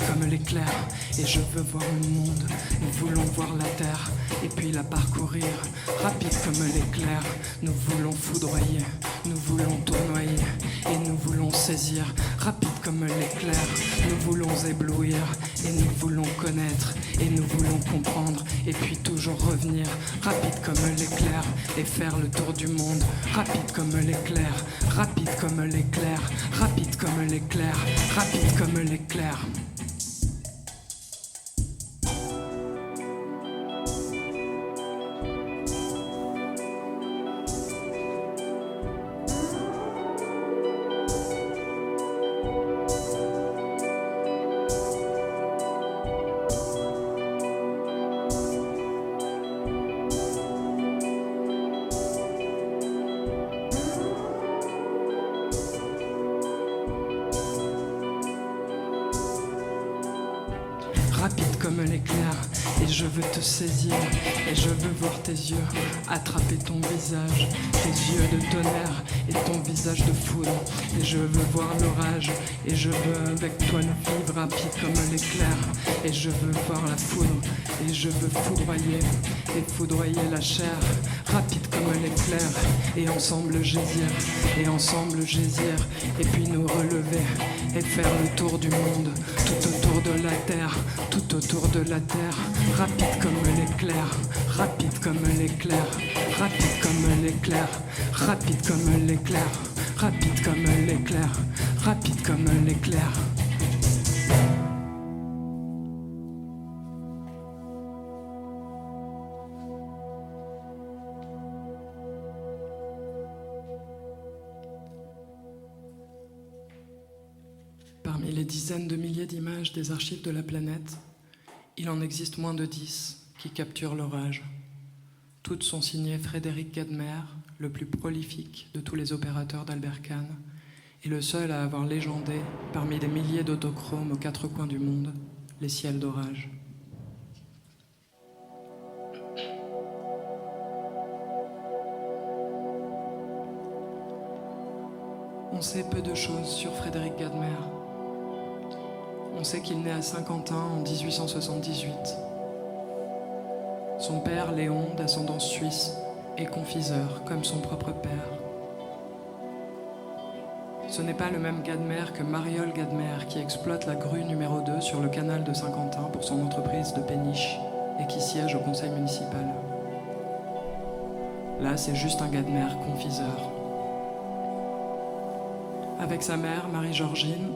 comme l'éclair. Et je veux voir le monde, nous voulons voir la terre, et puis la parcourir, rapide comme l'éclair. Nous voulons foudroyer, nous voulons tournoyer, et nous voulons saisir, rapide comme l'éclair. Nous voulons éblouir, et nous voulons connaître, et nous voulons comprendre, et puis toujours revenir, rapide comme l'éclair, et faire le tour du monde, rapide comme l'éclair, rapide comme l'éclair, rapide comme l'éclair, rapide comme l'éclair. Rapide comme l'éclair, et je veux te saisir, et je veux voir tes yeux, attraper ton visage, tes yeux de tonnerre, et ton visage de foudre, et je veux voir l'orage, et je veux avec toi nous vivre, rapide comme l'éclair, et je veux voir la foudre, et je veux foudroyer, et foudroyer la chair, rapide comme l'éclair, et ensemble gésir, et puis nous relever, et faire le tour du monde, tout autour de la terre, tout autour de la terre, rapide comme l'éclair, rapide comme l'éclair, rapide comme l'éclair, rapide comme l'éclair, rapide comme l'éclair, rapide comme l'éclair. Parmi les dizaines de milliers d'images des archives de la planète, il en existe moins de 10 qui capturent l'orage. Toutes sont signées Frédéric Gadmer, le plus prolifique de tous les opérateurs d'Albert Kahn, et le seul à avoir légendé, parmi des milliers d'autochromes aux quatre coins du monde, les ciels d'orage. On sait peu de choses sur Frédéric Gadmer. On sait qu'il naît à Saint-Quentin en 1878. Son père, Léon, d'ascendance suisse, est confiseur, comme son propre père. Ce n'est pas le même Gadmer que Mariole Gadmer, qui exploite la grue numéro 2 sur le canal de Saint-Quentin pour son entreprise de péniche et qui siège au conseil municipal. Là, c'est juste un Gadmer confiseur. Avec sa mère, Marie-Georgine,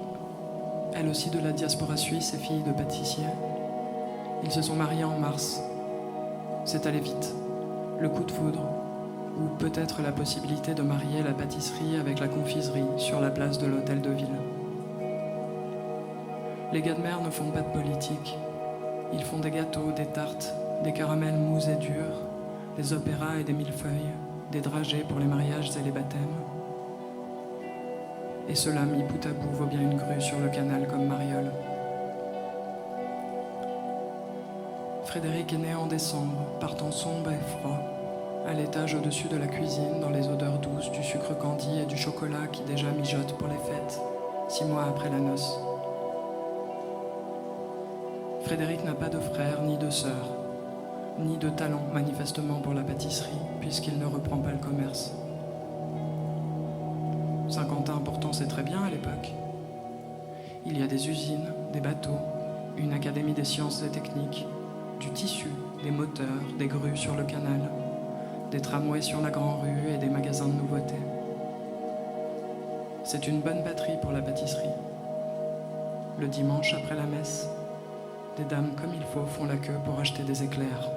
elle aussi de la diaspora suisse et fille de pâtissier, ils se sont mariés en mars. C'est allé vite, le coup de foudre, ou peut-être la possibilité de marier la pâtisserie avec la confiserie sur la place de l'hôtel de ville. Les Gadmer ne font pas de politique. Ils font des gâteaux, des tartes, des caramels mous et durs, des opéras et des millefeuilles, des dragées pour les mariages et les baptêmes. Et cela, mis bout à bout, vaut bien une grue sur le canal comme Mariole. Frédéric est né en décembre, par temps sombre et froid, à l'étage au-dessus de la cuisine, dans les odeurs douces du sucre candi et du chocolat qui déjà mijote pour les fêtes, 6 mois après la noce. Frédéric n'a pas de frère ni de sœur, ni de talent manifestement pour la pâtisserie, puisqu'il ne reprend pas le commerce. Saint-Quentin, pourtant, c'est très bien à l'époque. Il y a des usines, des bateaux, une académie des sciences et techniques, du tissu, des moteurs, des grues sur le canal, des tramways sur la Grand-Rue et des magasins de nouveautés. C'est une bonne batterie pour la pâtisserie. Le dimanche, après la messe, des dames comme il faut font la queue pour acheter des éclairs.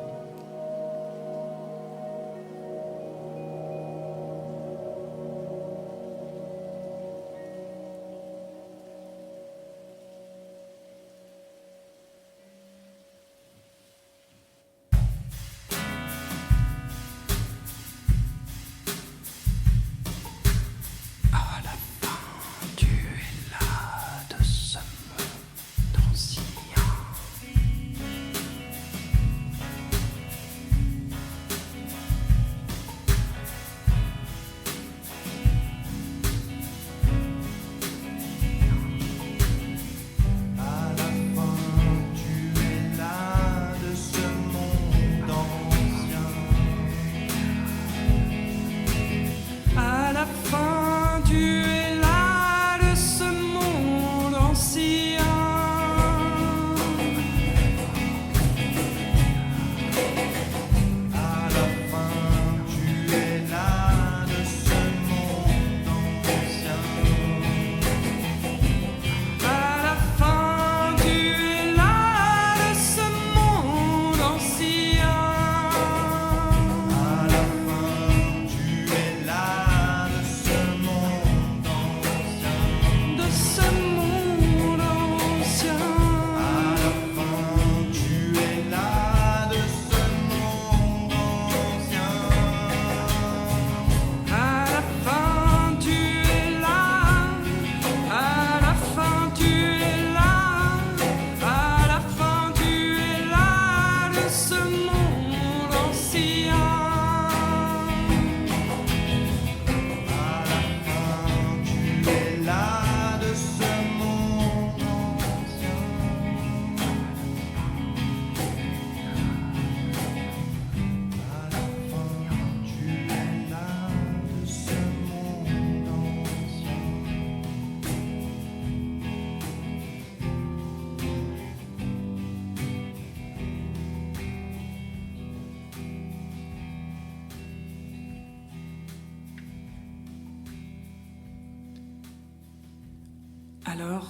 Alors,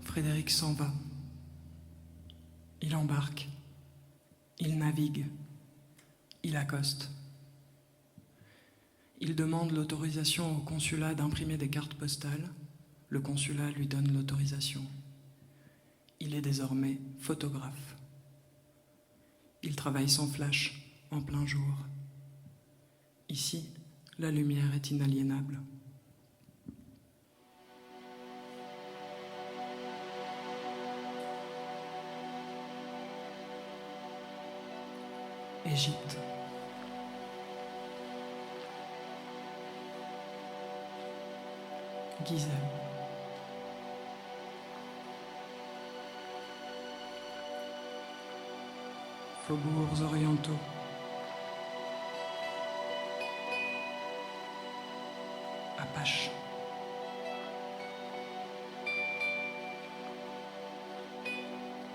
Frédéric s'en va. Il embarque, il navigue, il accoste. Il demande l'autorisation au consulat d'imprimer des cartes postales. Le consulat lui donne l'autorisation. Il est désormais photographe. Il travaille sans flash, en plein jour. Ici, la lumière est inaliénable. Égypte. Gizeh. Faubourgs orientaux. Apache.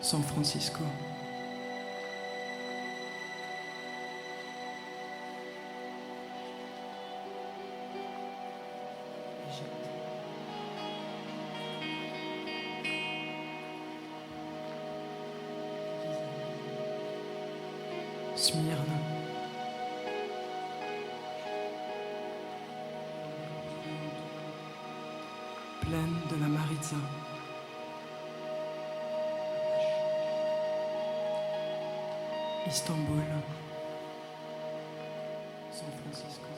San Francisco. Smyrne. Plaine de la Maritza. Istanbul. San Francisco.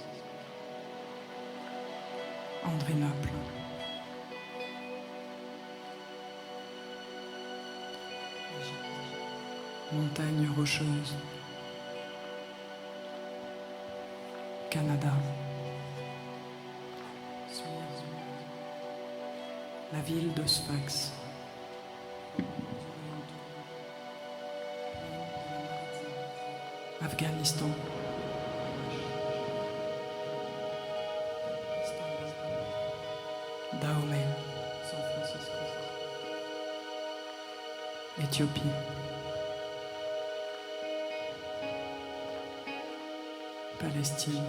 Andrinople. Montagnes rocheuses. Canada. La ville de Sfax. Afghanistan. Dahomey. San Francisco. Éthiopie. Palestine.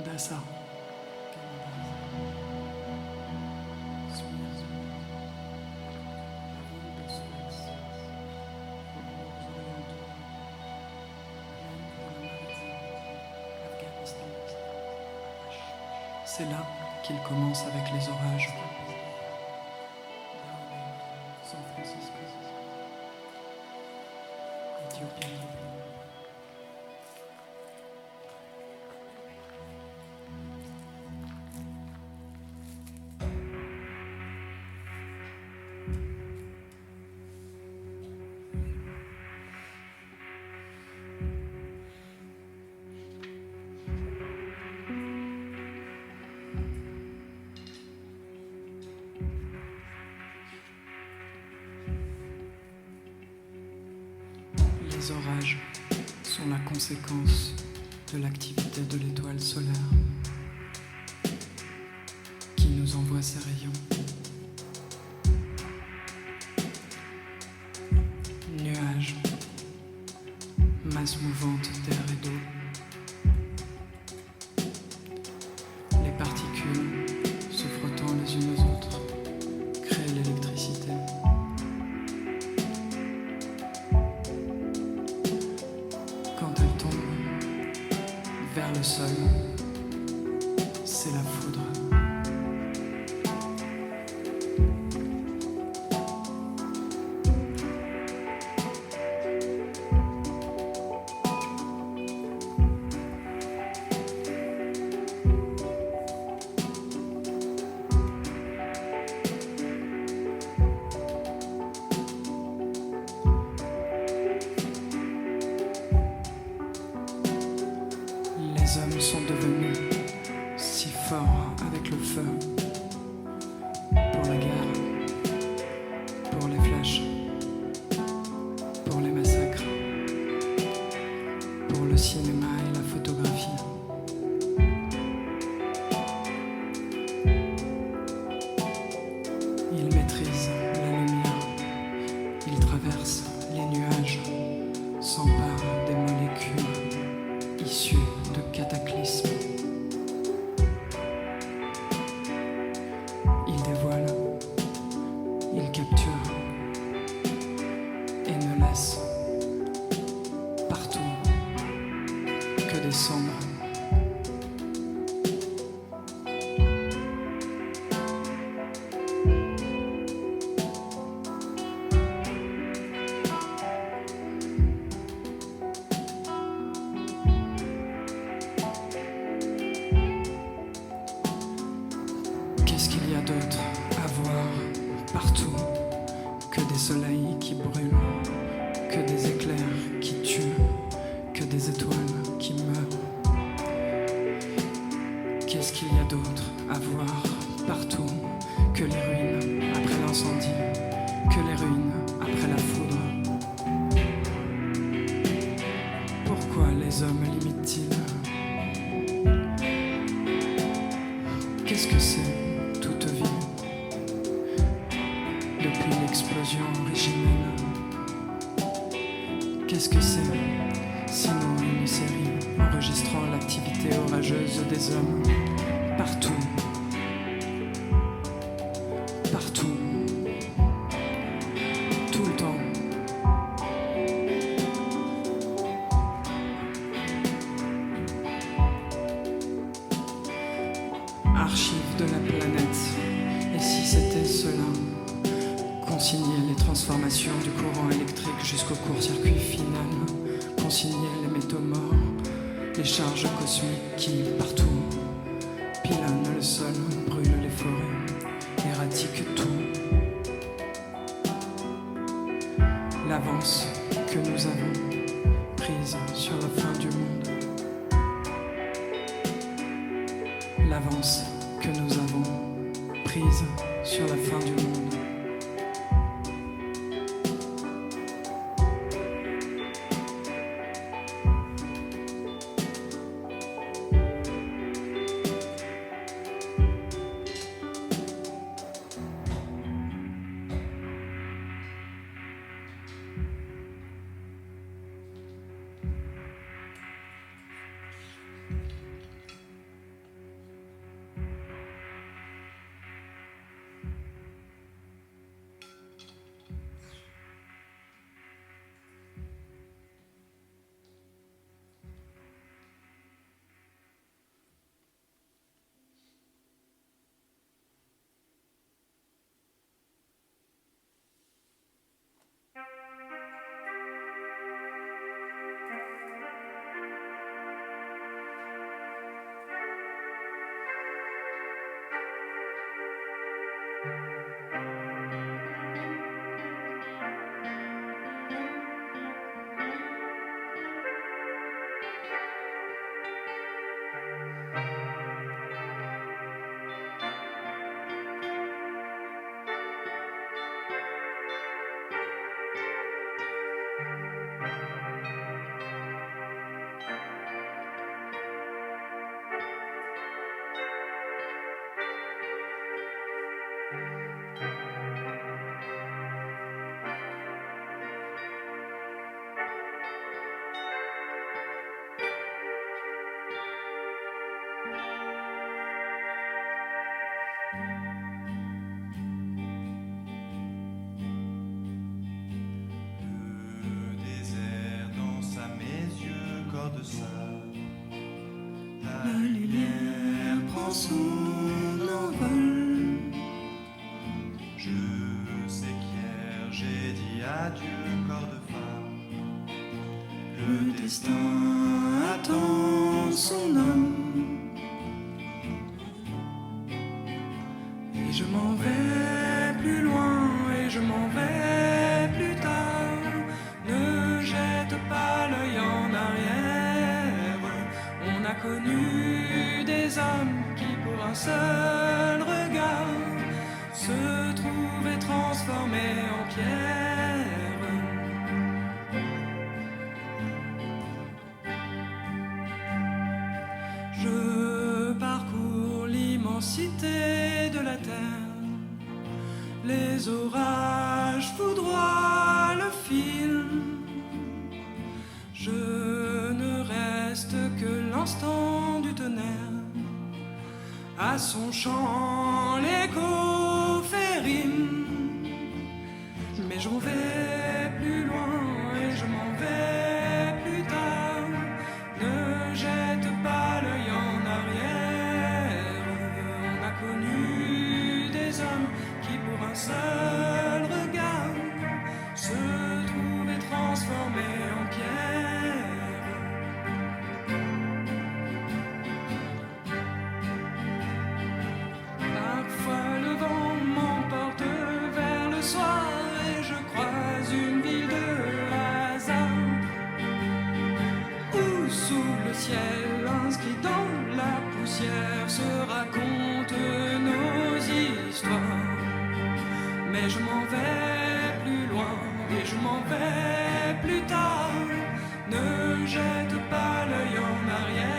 Dassa. C'est là qu'il commence avec les orages. San Francisco. Éthiopie. Les orages sont la conséquence de l'activité de l'étoile solaire qui nous envoie ses rayons. Nuages, masse mouvante d'air et d'eau. Les particules, se frottant les unes aux autres, créent l'électricité. Quand elle tombe vers le sol, c'est la foudre. Les hommes sont devenus si forts avec le feu, pour la guerre, pour les flashs, pour les massacres, pour le cinéma et la photographie. Ils maîtrisent la lumière, ils traversent les nuages, s'emparent des molécules issues de cataclysmes. et ne laisse partout que des sombres. Qu'est-ce qu'il y a d'autre à voir partout que des soleils qui brûlent, que des éclairs qui tuent, que des étoiles qui meurent? Qu'est-ce qu'il y a d'autre à voir partout que les ruines après l'incendie, que les ruines après la foudre? Pourquoi les hommes limitent-ils? Qu'est-ce que c'est toute vie depuis l'explosion originelle? Qu'est-ce que c'est sinon une série enregistrant l'activité orageuse des hommes partout, partout, tout le temps? Archives de la planète, et si c'était cela? Consigner les transformations du courant électrique jusqu'au court-circuit final, consigner les métaux morts, les charges cosmiques qui, partout, pilonnent le sol, brûlent les forêts, éradiquent tout. L'avance que nous avons prise sur la fin du monde. L'avance que nous avons prise sur la fin du monde. La lumière prend son envol. Je sais qu'hier j'ai dit adieu, corps de femme. Le destin attend son homme. Et je m'en vais plus loin, et je m'en vais plus tard. Ne jette pas l'œil en arrière. On a connu des hommes qui pour un seul regard se trouvaient transformés en pierre. Je parcours l'immensité de la terre. Les orages foudroient le fil. Je ne reste que l'instant du tonnerre. À son chant, l'écho fait rime. Mais j'en vais plus loin et je m'en vais plus tard. Ne jette pas l'œil en arrière. On a connu des hommes qui pour un seul regard se trouvaient transformés en pierre. Parfois le vent m'emporte vers le soir et je croise une ville de hasard où sous le ciel inscrit dans la poussière se racontent nos histoires. Mais je m'en vais plus loin et je m'en vais plus tard. Ne jette pas l'œil en arrière.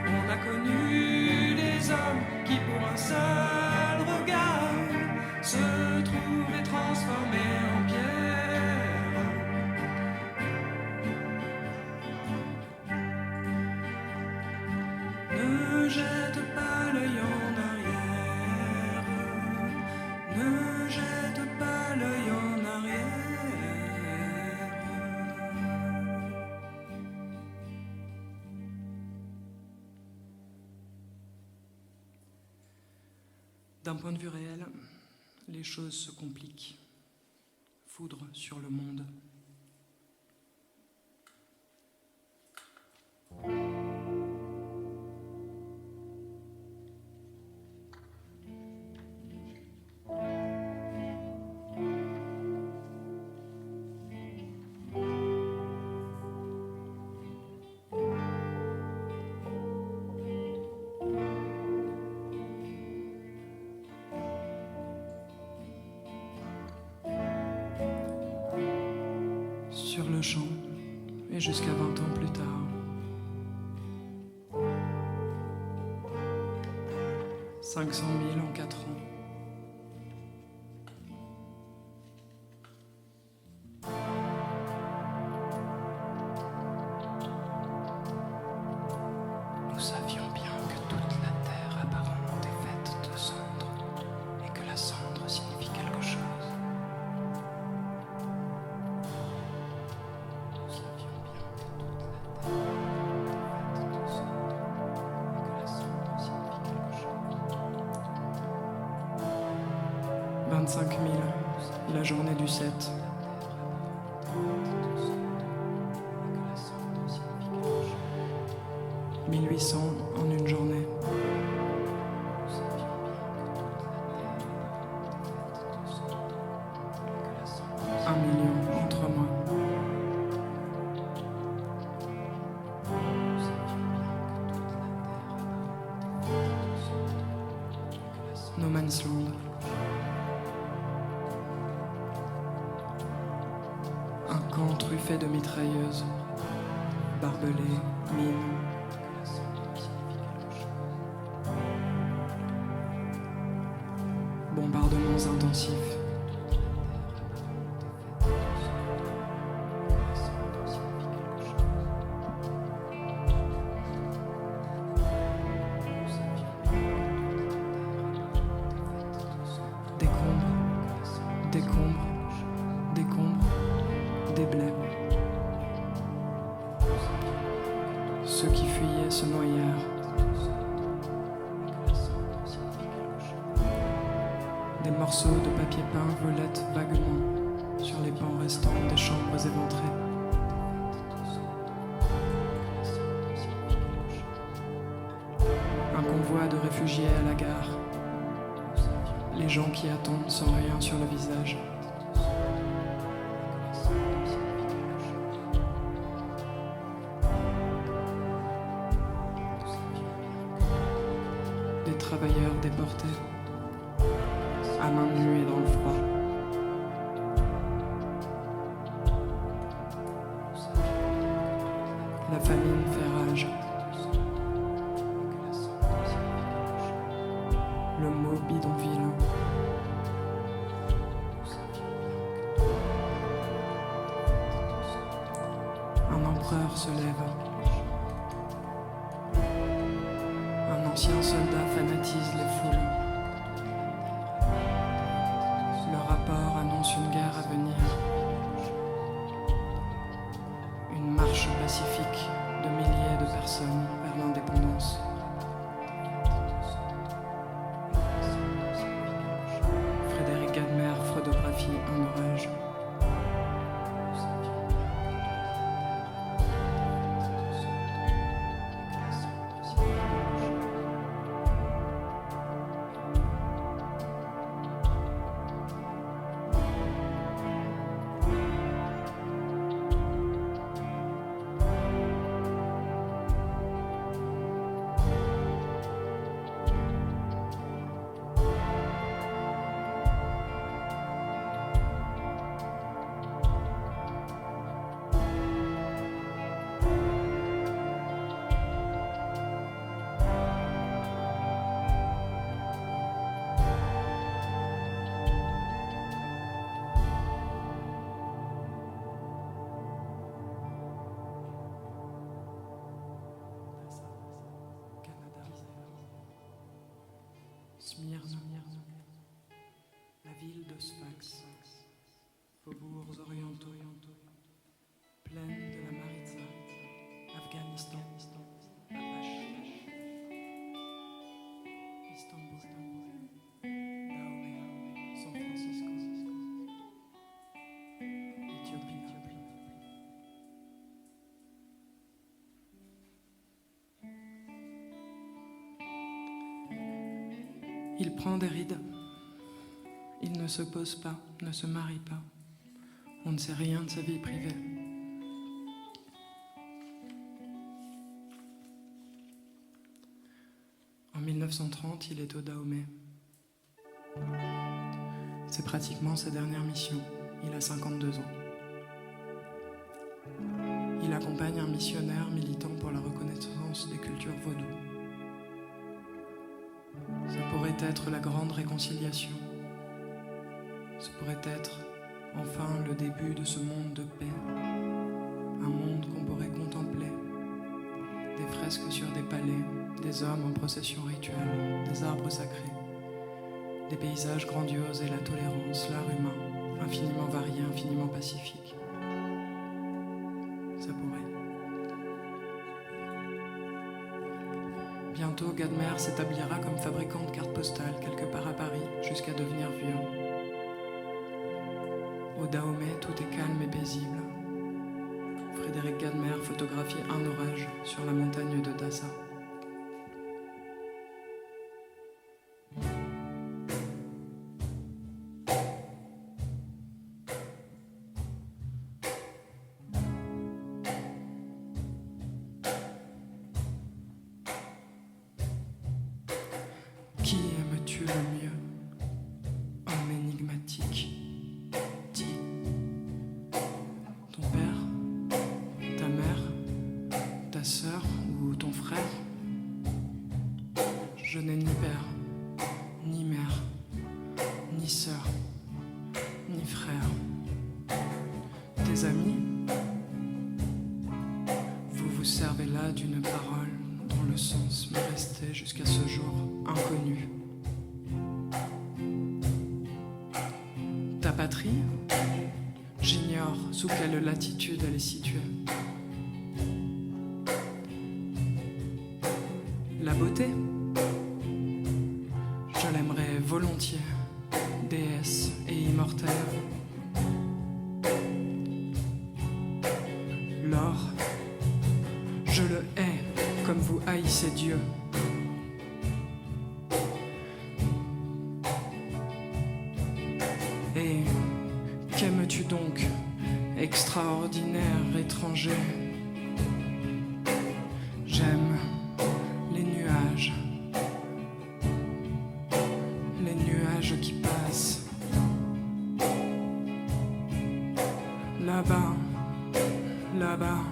On a connu des hommes qui pour un seul regard se trouvaient transformés en pierre. Ne jette pas l'œil en arrière. Ne jette pas l'œil en arrière. D'un point de vue réel, les choses se compliquent. Foudre sur le monde. Sur le champ, et jusqu'à 20 ans plus tard. 500 000 en 4 ans. Nous savions bien que toute la terre apparemment est faite de cendres, et que la cendre signifie quelque chose. Nous savions bien que toute la terre est faite de cendres, et que la cendre signifie quelque chose. 25 000, la journée du 7. 1800 en une journée. 1 million en 3 mois. No Man's Land. Un camp truffé de mitrailleuses, barbelés, mines. Bombardements intensifs. Décombres, décombres, décombres, déblais. Ceux qui fuyaient se noyèrent. Des morceaux de papier peint volettent vaguement sur les pans restants des chambres éventrées. Un convoi de réfugiés à la gare. Les gens qui attendent sans rien sur le visage. Des travailleurs déportés, à main nue et dans le froid. La famine fait rage. Le mot bidonville. Un empereur se lève. Un ancien soldat fanatise les foules. Le rapport annonce une guerre à venir. marche pacifique de milliers de personnes vers l'indépendance. Frédéric Gadmer photographie un orage. Smyrne, la ville de Sfax, faubourgs orientaux, plaine de la Maritza, Afghanistan, Apache, Istanbul, Dahomey, San Francisco, Éthiopie. Il prend des rides. Il ne se pose pas, ne se marie pas. On ne sait rien de sa vie privée. En 1930, il est au Dahomey. C'est pratiquement sa dernière mission. Il a 52 ans. Il accompagne un missionnaire militant pour la reconnaissance des cultures vaudou. Ça pourrait être la grande réconciliation. Ce pourrait être enfin le début de ce monde de paix. Un monde qu'on pourrait contempler. Des fresques sur des palais, des hommes en procession rituelle, des arbres sacrés, des paysages grandioses et la tolérance, l'art humain, infiniment varié, infiniment pacifique. Ça pourrait. Bientôt, Gadmer s'établira comme fabricant de cartes postales quelque part à Paris, jusqu'à devenir vieux. Au Dahomey, tout est calme et paisible. Frédéric Gadmer photographie un orage sur la montagne de Dassa. Qui aimes-tu le mieux, homme énigmatique? Dis, ton père, ta mère, ta sœur ou ton frère? Je n'ai ni père, ni mère, ni sœur, ni frère. Tes amis, vous vous servez là d'une parole dont le sens m'est resté jusqu'à ce jour inconnu. Ta patrie, j'ignore sous quelle latitude elle est située. La beauté, je l'aimerais volontiers, déesse et immortelle. L'or, je le hais comme vous haïssez Dieu. Et qu'aimes-tu donc, extraordinaire étranger? J'aime les nuages qui passent. Là-bas, là-bas.